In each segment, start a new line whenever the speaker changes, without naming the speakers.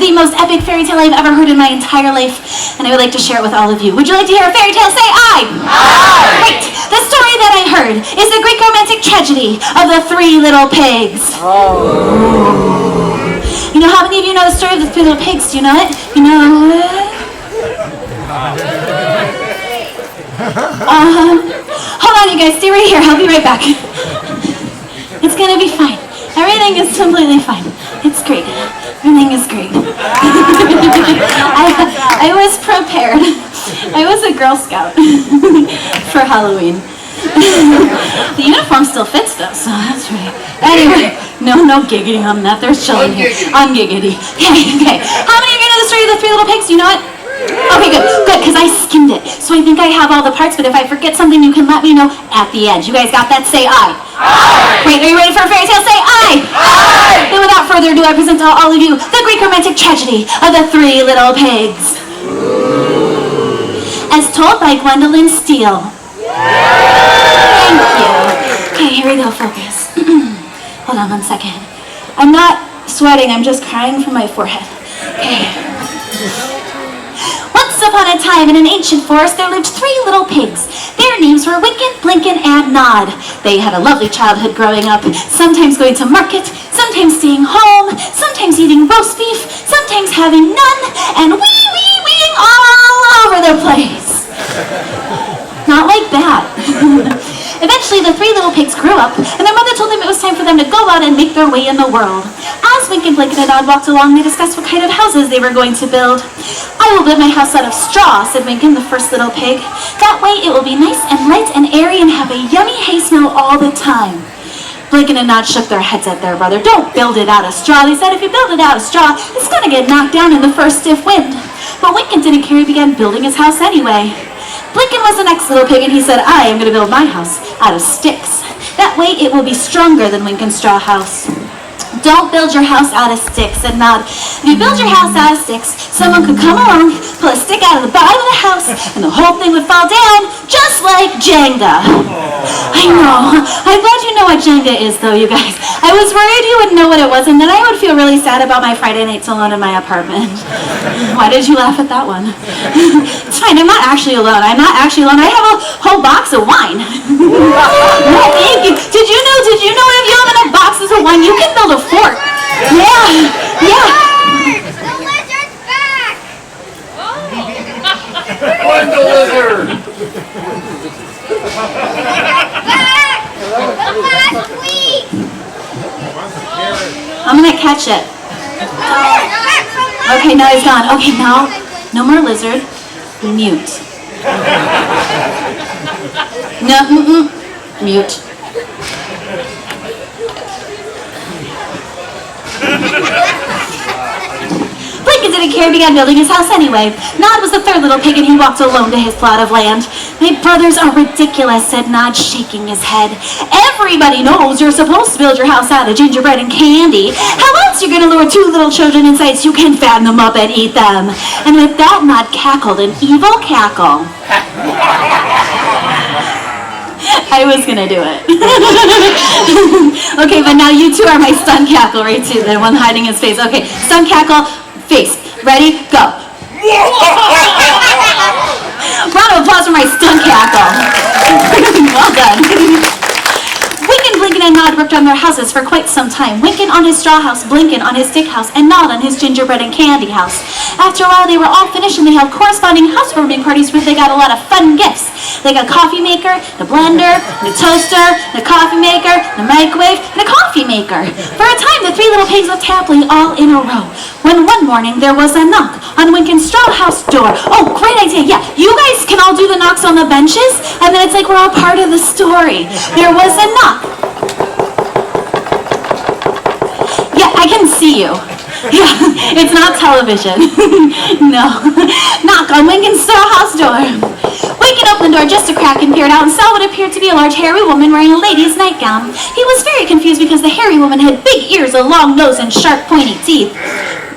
the most epic fairy tale I've ever heard in my entire life, and I would like to share it with all of you. Would you like to hear a fairy tale? Say aye! Aye! Great! The story that I heard is the Greek romantic tragedy of the three little pigs. Oh. You know, how many of you know the story of the three little pigs? Do you know it? You know it? Hold on, you guys. Stay right here. I'll be right back. It's gonna be fine. Everything is completely fine. It's great. Everything is great. I was prepared. I was a Girl Scout for Halloween. The uniform still fits though, so that's right. Anyway, no giggity on that. There's children here. Ungiggity. Okay. How many of you know the story of the three little pigs? You know it? Okay, good, because I skimmed it. So I think I have all the parts, but if I forget something, you can let me know at the end. You guys got that? Say aye. Aye. Great, are you ready for a fairy tale? Say aye. Aye. Then without further ado, I present to all of you the Greek romantic tragedy of the three little pigs. As told by Gwendolyn Steele. Thank you. Okay, here we go, focus. Hold on 1 second. I'm not sweating, I'm just crying from my forehead. Okay. Once upon a time in an ancient forest there lived three little pigs. Their names were Wynken, Blynken, and Nod. They had a lovely childhood growing up, sometimes going to market, sometimes staying home, sometimes eating roast beef, sometimes having none, and weeing all over the place. Not like that. Eventually, the three little pigs grew up, and their mother told them it was time for them to go out and make their way in the world. As Wynken, Blynken, and Nod walked along, they discussed what kind of houses they were going to build. I will build my house out of straw, said Wynken, the first little pig. That way, it will be nice and light and airy and have a yummy hay smell all the time. Blynken and Nod shook their heads at their brother. Don't build it out of straw, they said. If you build it out of straw, it's going to get knocked down in the first stiff wind. But Wynken didn't care. He began building his house anyway. Blynken was the next little pig, and he said, I am going to build my house out of sticks. That way it will be stronger than Wynken's straw house. Don't build your house out of sticks, said Nod. If you build your house out of sticks, someone could come along, pull a stick out of the bottom of the house, and the whole thing would fall down, just like Jenga. I know. I'm glad you know what Jenga is, though, you guys. I was worried you wouldn't know what it was, and then I would feel really sad about my Friday nights alone in my apartment. Why did you laugh at that one? It's fine. I'm not actually alone. I have a whole box of wine. No, thank you. Did you know if you have enough boxes of wine, you can build a fort. Yeah.
The lizard's back.
Where's the lizard?
Back. The last week.
I'm gonna catch it. Okay, now he's gone. Okay, now, no more lizard. Mute. No, mute. Blynken didn't care, began building his house anyway. Nod was the third little pig, and he walked alone to his plot of land. My brothers are ridiculous, said Nod, shaking his head. Everybody knows you're supposed to build your house out of gingerbread and candy. How else you're going to lure two little children inside so you can fatten them up and eat them? And with that, Nod cackled an evil cackle. I was gonna do it. Okay, but now you two are my stunt cackle, right, too? The one hiding his face. Okay, stunt cackle, face. Ready? Go. Round of applause for my stunt cackle. Well done. Wynken, Blynken, and Nod worked on their houses for quite some time. Wynken on his straw house, Blynken on his stick house, and Nod on his gingerbread and candy house. After a while, they were all finished, and they held corresponding housewarming parties where they got a lot of fun gifts. They got a coffee maker, a blender, a toaster, a coffee maker, a microwave, and a coffee maker. For a time, the three little pigs lived happily all in a row. When one morning, there was a knock on Wynken's straw house door. Oh, great idea. Yeah, you guys can all do the knocks on the benches, and then it's like we're all part of the story. There was a knock. Yeah, I can see you. Yeah, it's not television. No. Knock on Wynken's straw house door. Wynken opened the door just a crack and peered out and saw what appeared to be a large hairy woman wearing a lady's nightgown. He was very confused because the hairy woman had big ears, a long nose, and sharp, pointy teeth.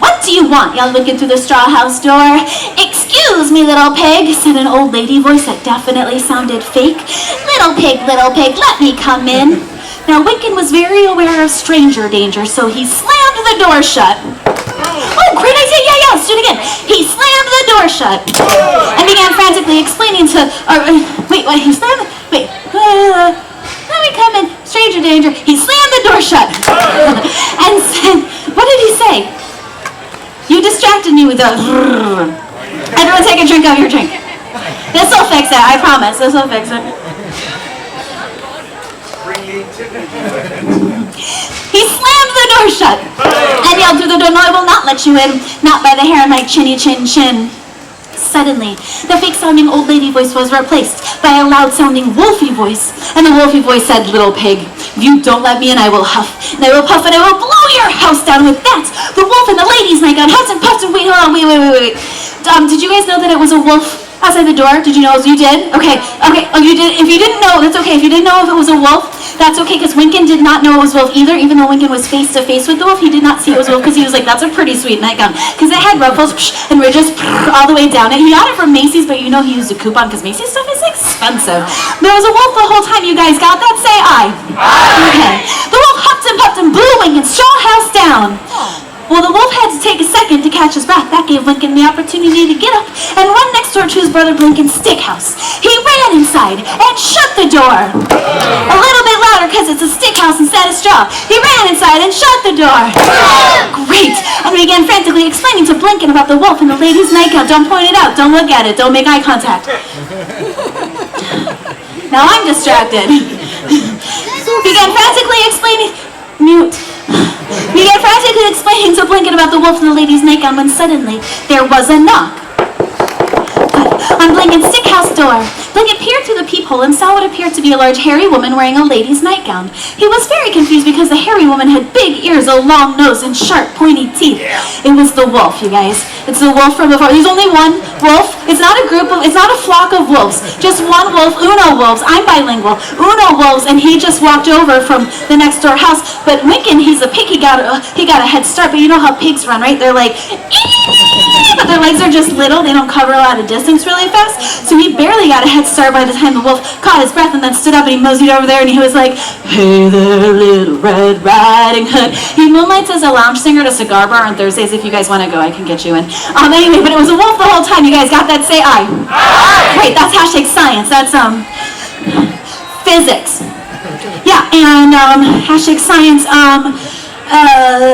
What do you want? Yelled Wynken through the straw house door. Excuse me, little pig, said an old lady voice that definitely sounded fake. Little pig, let me come in. Now, Wynken was very aware of stranger danger, so he slammed the door shut. Oh, great idea. Yeah, let's do it again. He slammed the door shut and began frantically explaining to, he slammed, let me come in, stranger danger. He slammed the door shut and said, what did he say? You distracted me with the, everyone take a drink of your drink. This will fix it, I promise, this will fix it. He slammed the door shut and yelled through the door, no, I will not let you in, not by the hair of my chinny chin chin. Suddenly, the fake-sounding old lady voice was replaced by a loud-sounding wolfy voice. And the wolfy voice said, little pig, if you don't let me in, I will huff, and I will puff, and I will blow your house down with that. The wolf and the lady's nightgown huffed and puffed and wait. Did you guys know that it was a wolf outside the door? Did you know? You did? Okay. Oh, you did? If you didn't know, that's okay. If you didn't know if it was a wolf, that's okay, because Winkin did not know it was a wolf either. Even though Winkin was face to face with the wolf, he did not see it was a wolf, because he was like, that's a pretty sweet nightgown. Because it had ruffles and ridges all the way down it. He got it from Macy's, but you know he used a coupon, because Macy's stuff is expensive. There was a wolf the whole time. You guys got that? Say aye. Okay. The wolf huffed and puffed and blew Winkin's straw house down. Well, the wolf had to take a second to catch his breath. That gave Lincoln the opportunity to get up and run next door to his brother Blinkin's stick house. He ran inside and shut the door. A little bit louder, because it's a stick house instead of straw. He ran inside and shut the door. Great. And began frantically explaining to Blinkin about the wolf and the lady's nightgown. Don't point it out. Don't look at it. Don't make eye contact. Now I'm distracted. Began frantically explaining to Blinkin about the wolf and the lady's nightgown when suddenly there was a knock on Blinkin's stick house door. Blinkin peered through the peephole and saw what appeared to be a large hairy woman wearing a lady's nightgown. He was very confused because the hairy woman had big ears, a long nose, and sharp, pointy teeth. It was the wolf, you guys. It's the wolf from before. There's only one wolf. It's not a flock of wolves. Just one wolf, Uno wolves. I'm bilingual. Uno wolves, and he just walked over from the next door house. But Winkin, he's a pig. He got a head start. But you know how pigs run, right? They're like, but their legs are just little. They don't cover a lot of distance really fast. So he barely got a head start by the time the wolf caught his breath and then stood up and he moseyed over there and he was like, hey there, little Red Riding Hood. He moonlights as a lounge singer at a cigar bar on Thursdays. If you guys want to go, I can get you in. Anyway, but it was a wolf the whole time. You guys got that? Say aye. Aye. Great, that's hashtag science. That's physics. Yeah, and hashtag science,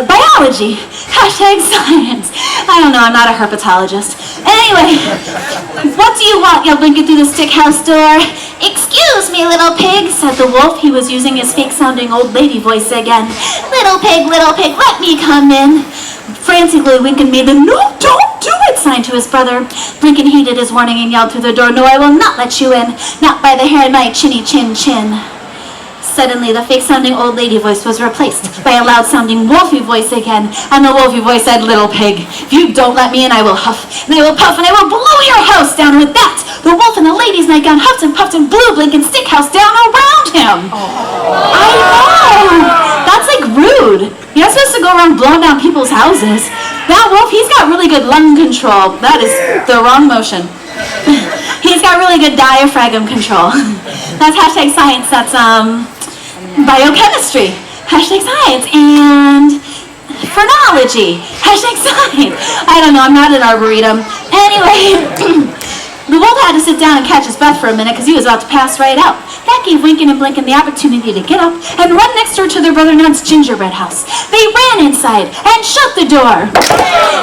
biology. Hashtag science. I don't know, I'm not a herpetologist. Anyway, what do you want? Yelled Blinkin through the stick house door. Excuse me, little pig, said the wolf. He was using his fake-sounding old lady voice again. Little pig, let me come in. Frantically, Winkin made the no, don't do it sign to his brother. Blinkin heeded his warning and yelled through the door, no, I will not let you in. Not by the hair of my chinny chin chin. Suddenly, the fake-sounding old lady voice was replaced by a loud-sounding wolfy voice again. And the wolfy voice said, little pig, if you don't let me in, I will huff, and I will puff, and I will blow your house down with that. The wolf and the lady's nightgown huffed and puffed and blew Blinkin's stick house down around him. I know! That's like rude. You're not supposed to go around blowing down people's houses. That wolf, he's got really good lung control. That is the wrong motion. He's got really good diaphragm control. That's hashtag science. That's biochemistry. Hashtag science. And phrenology. Hashtag science. I don't know. I'm not an arboretum. Anyway, the wolf had to sit down and catch his breath for a minute because he was about to pass right out. That gave Winkin and Blinkin the opportunity to get up and run next door to their brother Nod's gingerbread house. They ran inside and shut the door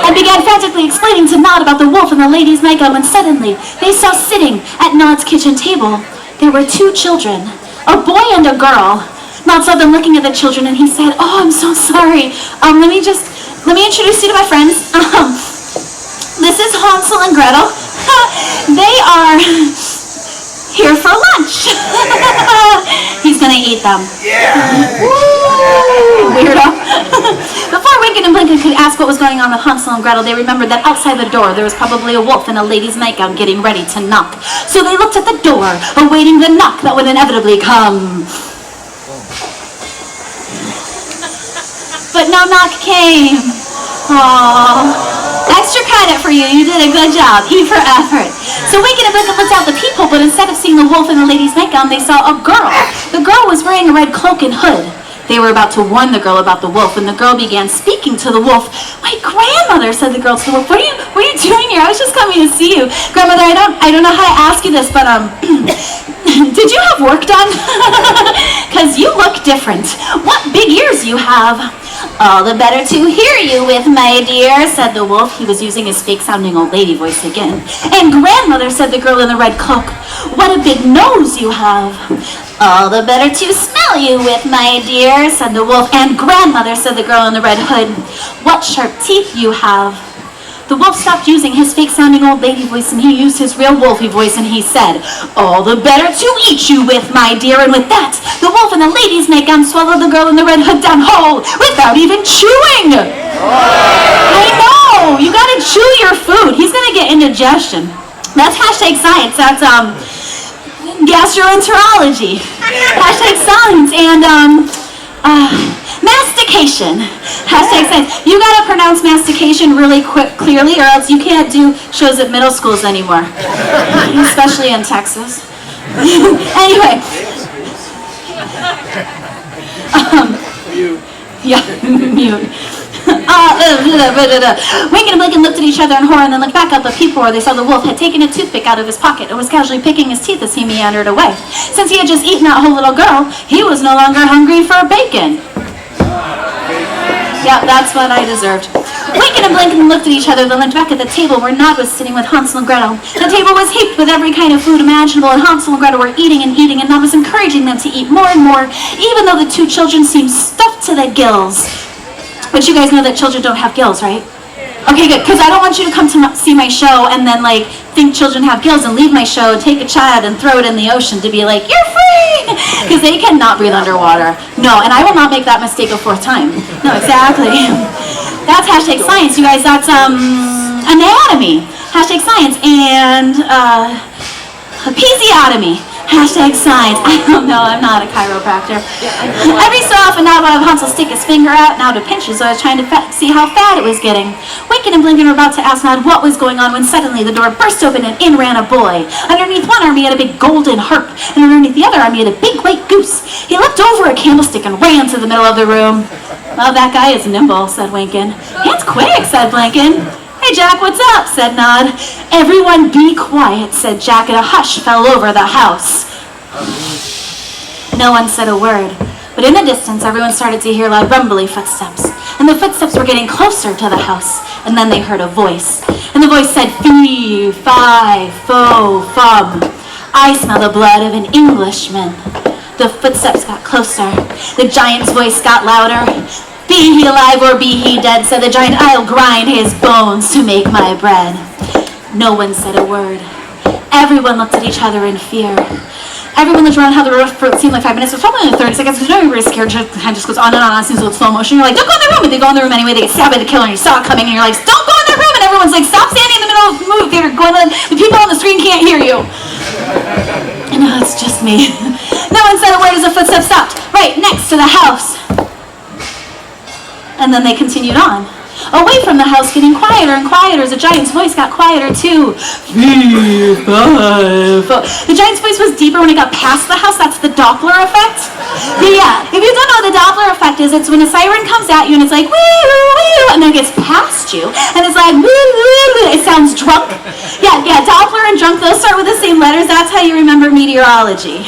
and began frantically explaining to Nod about the wolf and the lady's nightgown when suddenly they saw sitting at Nod's kitchen table, there were two children, a boy and a girl. Nod saw them looking at the children and he said, oh, I'm so sorry. Let me introduce you to my friends. This is Hansel and Gretel. They are here for lunch. He's gonna eat them. Yeah. Woo, weirdo. Before Winkin and Blinkin could ask what was going on with Hansel and Gretel, they remembered that outside the door there was probably a wolf in a lady's nightgown getting ready to knock. So they looked at the door, awaiting the knock that would inevitably come. But no knock came. Aww. Extra credit for you. You did a good job. E for effort. So Winkin and Blinkin looked out the peephole, but instead of seeing the wolf and the lady's nightgown, they saw a girl. The girl was wearing a red cloak and hood. They were about to warn the girl about the wolf, and the girl began speaking to the wolf. "My grandmother," said the girl to the wolf, what are you doing here? I was just coming to see you. Grandmother, I don't know how to ask you this, but did you have work done? Because you look different. What big ears you have." "All the better to hear you with, my dear," said the wolf. He was using his fake-sounding old lady voice again. "And grandmother," said the girl in the red cloak, "what a big nose you have." "All the better to smell you with, my dear," said the wolf. "And grandmother," said the girl in the red hood, "what sharp teeth you have." The wolf stopped using his fake-sounding old lady voice, and he used his real wolfy voice, and he said, "All the better to eat you with, my dear." And with that, the wolf in the lady's nightgown swallowed the girl in the red hood down whole without even chewing. I know! You gotta chew your food. He's gonna get indigestion. That's hashtag science. That's gastroenterology. Hashtag science. And mastication. Hashtag science. You gotta pronounce mastication really clearly, or else you can't do shows at middle schools anymore, especially in Texas. Anyway. Yeah, mute. Wink and Blink looked at each other in horror and then looked back up at people where they saw the wolf had taken a toothpick out of his pocket and was casually picking his teeth as he meandered away. Since he had just eaten that whole little girl, he was no longer hungry for bacon. Yeah, that's what I deserved. Wink and Blink looked at each other, then looked back at the table where Nod was sitting with Hansel and Gretel. The table was heaped with every kind of food imaginable, and Hansel and Gretel were eating, and Nod was encouraging them to eat more and more, even though the two children seemed stuffed to the gills. But you guys know that children don't have gills, right? Okay, good, because I don't want you to come to see my show and then, think children have gills and leave my show and take a child and throw it in the ocean to be like, "You're free!" Because they cannot breathe underwater. No, and I will not make that mistake a fourth time. No, exactly. That's hashtag science, you guys. That's, anatomy. Hashtag science. And, episiotomy. Hashtag science. I don't know, I'm not a chiropractor. Every so often, Nod would have Hansel stick his finger out now to pinch it, so I was trying to see how fat it was getting. Winkin' and Blinkin' were about to ask Nod what was going on when suddenly the door burst open and in ran a boy. Underneath one arm he had a big golden harp, and underneath the other arm he had a big white goose. He leapt over a candlestick and ran to the middle of the room. "Well, that guy is nimble," said Winkin'. "It's quick," said Blinkin'. "Hey, Jack, what's up?" said Nod. "Everyone be quiet," said Jack, and a hush fell over the house. No one said a word, but in the distance, everyone started to hear loud rumbly footsteps. And the footsteps were getting closer to the house, and then they heard a voice. And the voice said, "Fee, fi, fo, fum. I smell the blood of an Englishman." The footsteps got closer. The giant's voice got louder. "Be he alive or be he dead," said the giant, "I'll grind his bones to make my bread." No one said a word. Everyone looked at each other in fear. Everyone looked around how the roof for it seemed like 5 minutes. It was probably only 30 seconds because everybody was scared. It kind of just goes on and on. It seems like slow motion. You're like, "Don't go in the room," but they go in the room anyway. They get stabbed by the killer, and you saw it coming, and you're like, "Don't go in the room!" And everyone's like, "Stop standing in the middle of the movie theater. The people on the screen can't hear you." And no, it's just me. No one said a word as the footsteps stopped right next to the house. And then they continued on. Away from the house, getting quieter and quieter as the giant's voice got quieter too. The giant's voice was deeper when it got past the house. That's the Doppler effect. Yeah, if you don't know what the Doppler effect is, it's when a siren comes at you and it's like, wee, wee, and then it gets past you, and it's like, woo, woo, it sounds drunk. Yeah, Doppler and drunk, those start with the same letters. That's how you remember meteorology.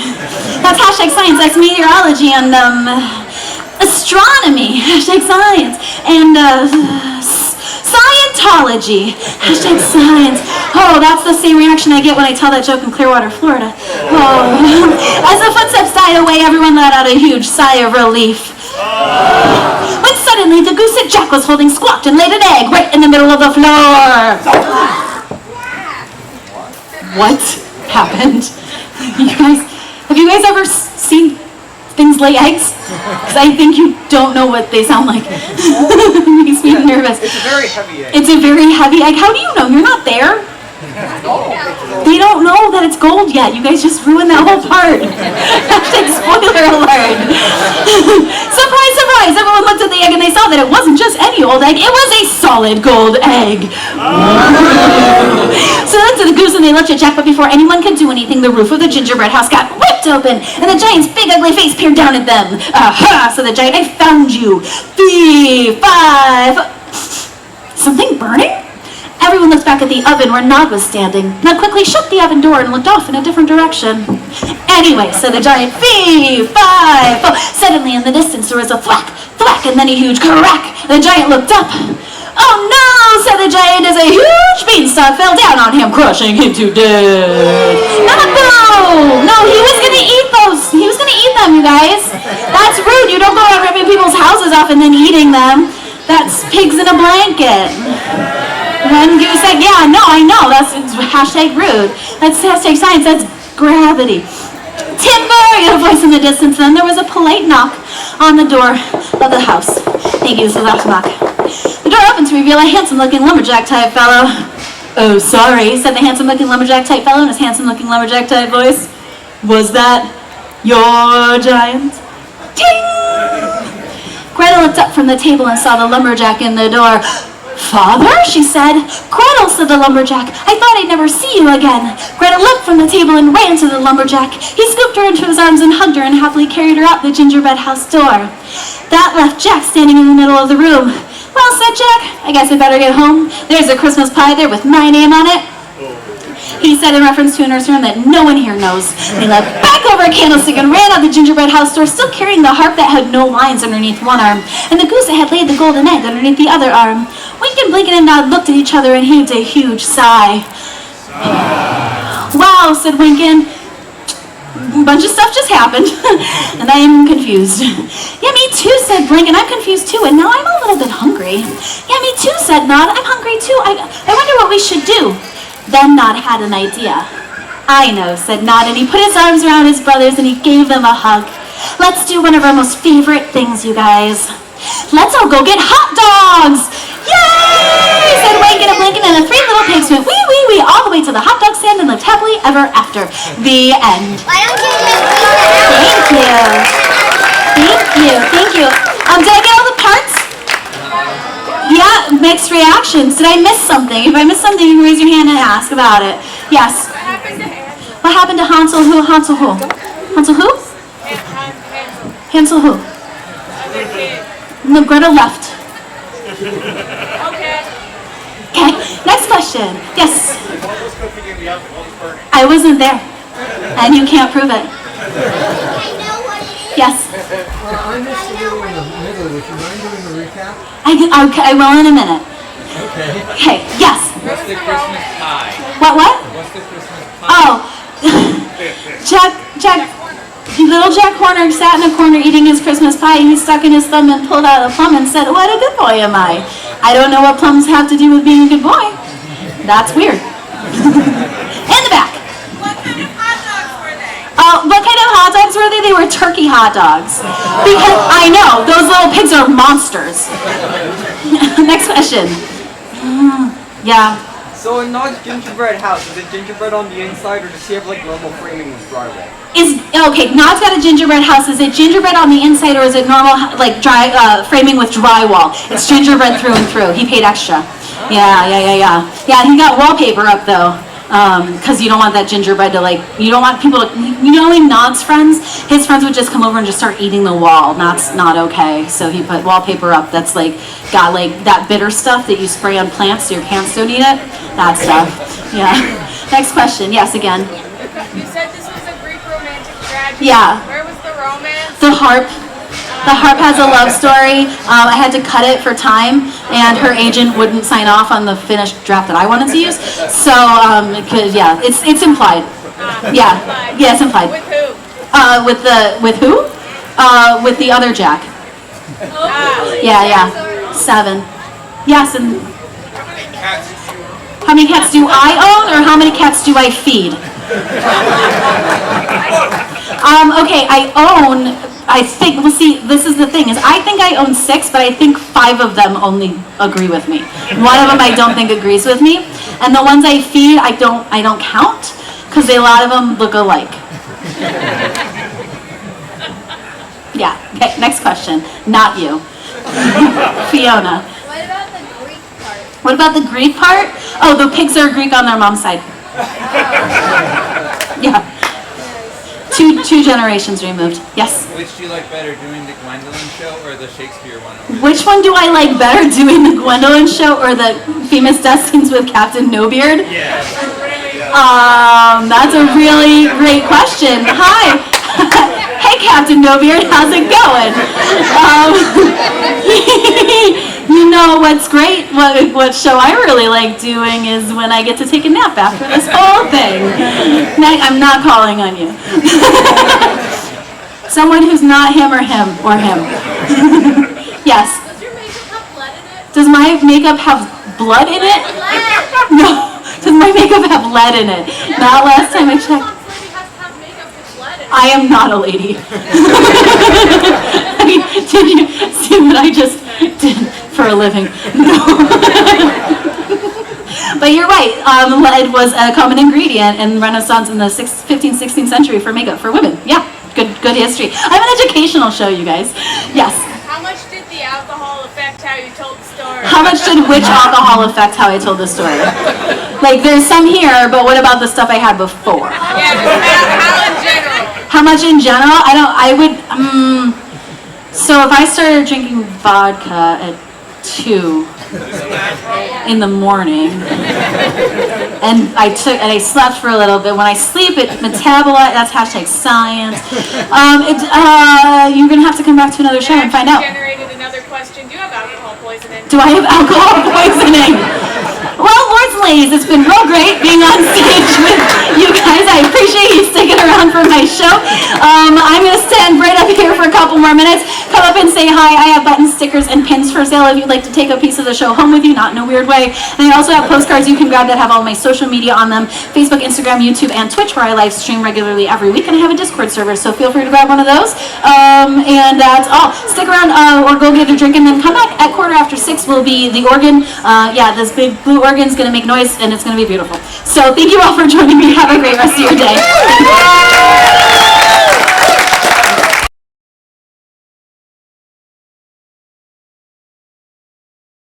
That's hashtag science, that's meteorology, and astronomy, hashtag science, and Scientology, hashtag science. Oh, that's the same reaction I get when I tell that joke in Clearwater, Florida. Oh. As the footsteps died away, everyone let out a huge sigh of relief. When suddenly the goose that Jack was holding squawked and laid an egg right in the middle of the floor. What happened? Have you guys ever seen things lay eggs? Because I think you don't know what they sound like. It makes me nervous.
It's a very heavy egg.
It's a very heavy egg. How do you know? You're not there. They don't know that it's gold yet. You guys just ruined that whole part. Hashtag spoiler alert. Surprise, surprise. Everyone looked at the egg and they saw that it wasn't just any old egg. It was a solid gold egg. So they looked at the goose and they looked at Jack, but before anyone could do anything, the roof of the gingerbread house got ripped open, and the giant's big ugly face peered down at them. Aha, said the giant, I found you. Fee, fi, something burning? Everyone looked back at the oven where Nod was standing. Nod quickly shut the oven door and looked off in a different direction. Anyway, said the giant, fee, fi, fo. Suddenly in the distance there was a thwack, thwack, and then a huge crack. The giant looked up. Oh no, said the giant, as a huge beanstalk fell down on him, crushing him to death. No, he was gonna eat those. He was gonna eat them, you guys. That's rude. You don't go around ripping people's houses off and then eating them. That's pigs in a blanket. One goose egg, yeah, no, I know, that's hashtag rude. That's hashtag science, that's gravity. Timber, you had a voice in the distance, then there was a polite knock on the door of the house. Thank you, this is the last knock. The door opened to reveal a handsome-looking lumberjack-type fellow. Oh, sorry, said the handsome-looking lumberjack-type fellow in his handsome-looking lumberjack-type voice. Was that your giant? Ting! Gretel looked up from the table and saw the lumberjack in the door. Father, she said. Gretel, said the lumberjack, I thought I'd never see you again. Gretel leapt from the table and ran to the lumberjack. He scooped her into his arms and hugged her and happily carried her out the gingerbread house door. That left Jack standing in the middle of the room. Well, said Jack, I guess I better get home. There's a Christmas pie there with my name on it. He said in reference to a nursery rhyme that no one here knows. He leapt back over a candlestick and ran out the gingerbread house door, still carrying the harp that had no lines underneath one arm, and the goose that had laid the golden egg underneath the other arm. Winkin', Blinkin', and Nod looked at each other and heaved a huge sigh. Wow, said Winkin'. A bunch of stuff just happened, and I am confused. Yeah, me too, said Blink, and I'm confused too, and now I'm a little bit hungry. Yeah, me too, said Nod. I'm hungry too. I wonder what we should do. Then Nod had an idea. I know, said Nod, and he put his arms around his brothers and he gave them a hug. Let's do one of our most favorite things, you guys. Let's all go get hot dogs! Yay! Said Winkin' and Blinkin', and the three little pigs went wee, wee, wee all the way to the hot dog stand and lived happily ever after. The end.
Why don't you just read that?
Thank you. Did I get all the parts? Yeah, mixed reactions. Did I miss something? If I missed something, you can raise your hand and ask about it. Yes. What happened to Hansel? Who? Hansel who? Hansel who? Hansel who? No, Gretel left. Okay, next question. Yes. I wasn't there. And you can't prove it.
I know what it is.
Yes.
I missed a little in the middle. Would you mind doing the recap?
I will in a minute.
Okay.
Okay, yes.
What's the Christmas pie?
What?
What's the Christmas pie?
Oh, little Jack Horner sat in a corner eating his Christmas pie. He stuck in his thumb and pulled out a plum and said, what a good boy am I. I don't know what plums have to do with being a good boy. That's weird. In the back.
What kind of hot dogs were they?
What kind of hot dogs were they? They were turkey hot dogs. Because, I know, those little pigs are monsters. Next question. Yeah.
So in Nod's gingerbread house, is it gingerbread on the inside, or does he have like normal framing with drywall?
Okay, Nod's got a gingerbread house. Is it gingerbread on the inside, or is it normal, like dry framing with drywall? It's gingerbread through and through. He paid extra. Yeah, he got wallpaper up though. Because you don't want that gingerbread to you don't want people to, in Nod's friends, his friends would just come over and just start eating the wall. That's not okay. So he put wallpaper up that's got that bitter stuff that you spray on plants so your plants don't eat it. That stuff. Yeah. Next question. Yes, again.
You said this was a Greek romantic tragedy.
Yeah.
Where was the romance?
The harp. The harp has a love story. I had to cut it for time, and her agent wouldn't sign off on the finished draft that I wanted to use. So, it's implied. Yeah, it's implied.
With who?
With who? With the other Jack. Yeah. 7. Yes, and how many cats do I own, or how many cats do I feed? Okay, I own. I think, this is the thing, is I think I own 6, but I think 5 of them only agree with me. One of them I don't think agrees with me. And the ones I feed, I don't count, because a lot of them look alike. Yeah, okay, next question. Not you. Fiona.
What about the Greek part?
What about the Greek part? Oh, the pigs are Greek on their mom's side. Yeah. Two generations removed. Yes.
Which do you like better, doing the Gwendolyn show or the Shakespeare one?
Which one do I like better, doing the Gwendolyn show or the famous death scenes with Captain No Beard?
Yeah.
That's a really great question. Hi. Hey, Captain No Beard, how's it going? You know what's great? What show I really like doing is when I get to take a nap after this whole thing. I'm not calling on you. Someone who's not him or him or him. Yes.
Does your makeup have blood in it?
Does my makeup have blood in it? No. Does my makeup have lead in it? Not last time I checked.
Some lady has to have makeup with blood in it.
I am not a lady. Did you see what I just did for a living? No. But you're right. Lead was a common ingredient in Renaissance in the 15th, 16th century for makeup for women. Yeah, good history. I'm an educational show, you guys. Yes.
How much did the alcohol affect how you told the story?
How much did which alcohol affect how I told the story? Like, there's some here, but what about the stuff I had before?
Yeah, just how in general?
How much in general? So if I started drinking vodka at 2 in the morning, and I slept for a little bit. When I sleep, it metabolizes. That's #science. You're gonna have to come back to another show and find out.
Generated another question. Do you have alcohol poisoning?
Do I have alcohol poisoning? Well, lords and ladies, it's been real great being on stage with you guys. I appreciate you sticking around for my show. I'm going to stand right up here for a couple more minutes. Come up and say hi. I have buttons, stickers, and pins for sale if you'd like to take a piece of the show home with you, not in a weird way. And I also have postcards you can grab that have all my social media on them, Facebook, Instagram, YouTube, and Twitch, where I live stream regularly every week. And I have a Discord server, so feel free to grab one of those. And that's all. Stick around or go get a drink and then come back at 6:15 will be the organ. This big blue organ's going to make noise and it's going to be beautiful. So thank you all for joining me. Have a great rest of your day.